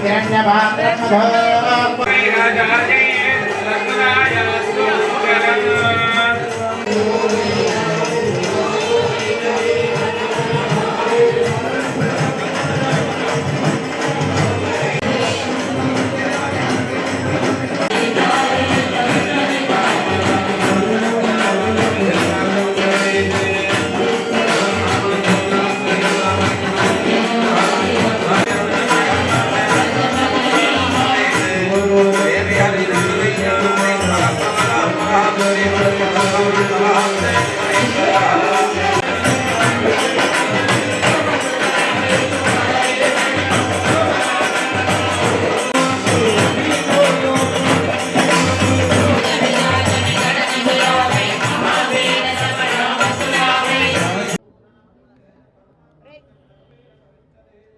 Hiranyabaha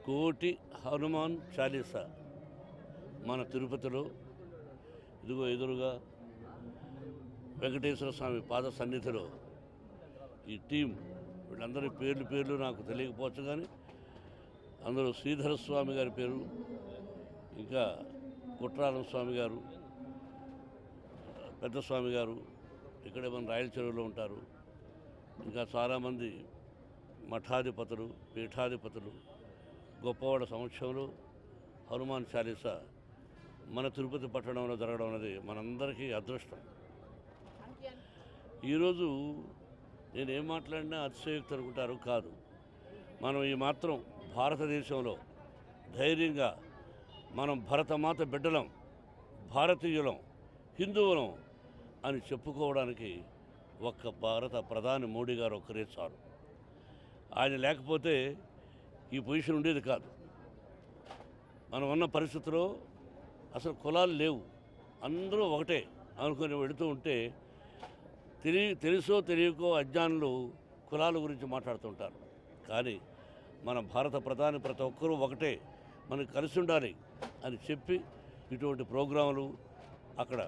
కోటి హనుమాన్ చాలీసా మన తిరుపతిలో ఇదిగో ఎదురుగా వెంకటేశ్వర స్వామి పాద సన్నిధిలో ఈ టీం వీళ్ళందరి పేర్లు నాకు తెలియకపోవచ్చు, కానీ అందరూ శ్రీధర స్వామి గారి పేరు, ఇంకా కుట్రాలం స్వామి గారు, పెద్ద స్వామి గారు ఇక్కడే మన రాయల చెరువులో ఉంటారు. ఇంకా చాలామంది మఠాధిపతులు, పీఠాధిపతులు, గొప్పవాడ సమక్షంలో హనుమాన్ చాలీసా మన తిరుపతి పట్టణంలో జరగడం అనేది మనందరికీ అదృష్టం. ఈరోజు నేనేం మాట్లాడినా అతిశయోక్తి అనుకుంటారు, కాదు. మనం ఈ మాత్రం భారతదేశంలో ధైర్యంగా మనం భరతమాత బిడ్డలం, భారతీయులం, హిందువులం అని చెప్పుకోవడానికి ఒక్క భారత ప్రధాని మోడీ గారు ఒక్కరే చాలు. ఆయన లేకపోతే ఈ పొజిషన్ ఉండేది కాదు. మనం ఉన్న పరిస్థితిలో అసలు కులాలు లేవు, అందరూ ఒకటే అనుకుని వెళుతూ ఉంటే తెలుసో తెలియకో అజ్ఞానులు కులాల గురించి మాట్లాడుతుంటారు. కానీ మన భారత ప్రధాని ప్రతి ఒక్కరూ ఒకటే, మనకు కలిసి ఉండాలి అని చెప్పి ఇటువంటి ప్రోగ్రాములు, అక్కడ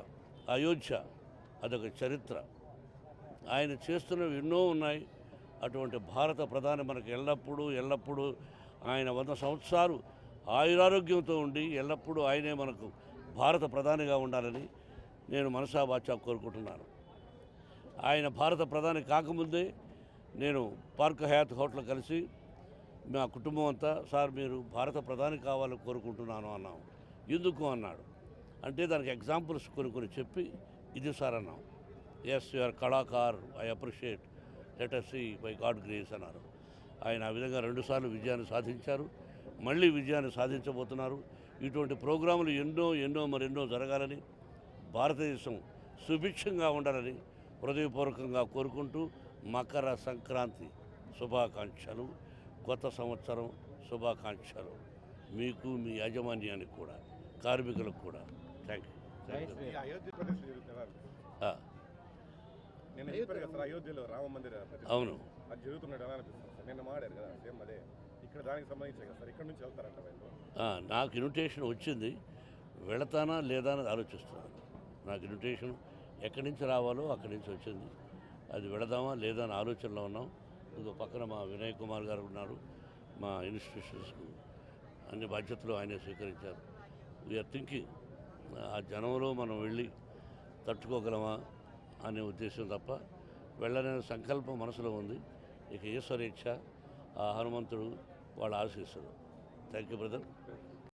అయోధ్య అదొక చరిత్ర, ఆయన చేస్తున్నవి ఎన్నో ఉన్నాయి. అటువంటి భారత ప్రధాని మనకు ఎల్లప్పుడూ ఆయన 100 సంవత్సరాలు ఆయురారోగ్యంతో ఉండి ఎల్లప్పుడూ ఆయనే మనకు భారత ప్రధానిగా ఉండాలని నేను మనసా వాచా కోరుకుంటున్నాను. ఆయన భారత ప్రధాని కాకముందే నేను పార్క్ హయాత్ హోటల్ కలిసి మా కుటుంబం అంతా, సార్ మీరు భారత ప్రధాని కావాలని కోరుకుంటున్నాను అన్నాం. ఎందుకు అన్నాడు. అంటే దానికి ఎగ్జాంపుల్స్ కొన్ని చెప్పి ఇది సార్ అన్నాం. Yes you are kalakar, I appreciate, let us see by god grace అన్నారు. ఆయన ఆ విధంగా 2 సార్లు విజయాన్ని సాధించారు, మళ్ళీ విజయాన్ని సాధించబోతున్నారు. ఇటువంటి ప్రోగ్రాములు మరెన్నో జరగాలని, భారతదేశం సుభిక్షంగా ఉండాలని హృదయపూర్వకంగా కోరుకుంటూ మకర సంక్రాంతి శుభాకాంక్షలు, కొత్త సంవత్సరం శుభాకాంక్షలు మీకు, మీ యాజమాన్యానికి కూడా, కార్మికులకు కూడా. Thank you. రామ మందిర అవును, అది జరుగుతున్నాడు ఎలా అనిపిస్తుంది సార్? నిన్న మాడారు కదా, సేమ్ అదే ఇక్కడ దానికి సంబంధించి కదా సార్, ఇక్కడ నుంచి వెళ్తారంట వీళ్ళు. నాకు ఇన్విటేషన్ వచ్చింది, వెళతానా లేదా అని ఆలోచిస్తున్నాను. నాకు ఇన్విటేషన్ ఎక్కడి నుంచి రావాలో అక్కడి నుంచి వచ్చింది, అది వెళదామా లేదా అని ఆలోచనలో ఉన్నాం. ఇంకో పక్కన మా వినయ్ కుమార్ గారు ఉన్నారు, మా ఇన్స్టిట్యూషన్స్కు అన్ని బాధ్యతలు ఆయనే స్వీకరించారు. వీఆర్ థింకింగ్ ఆ జనంలో మనం వెళ్ళి తట్టుకోగలమా అనే ఉద్దేశం తప్ప వెళ్ళలేని సంకల్పం మనసులో ఉంది. ఇక ఈశ్వరేచ్ఛ, ఆ హనుమంతుడు వాళ్ళ ఆశీస్సులు. Thank you brother.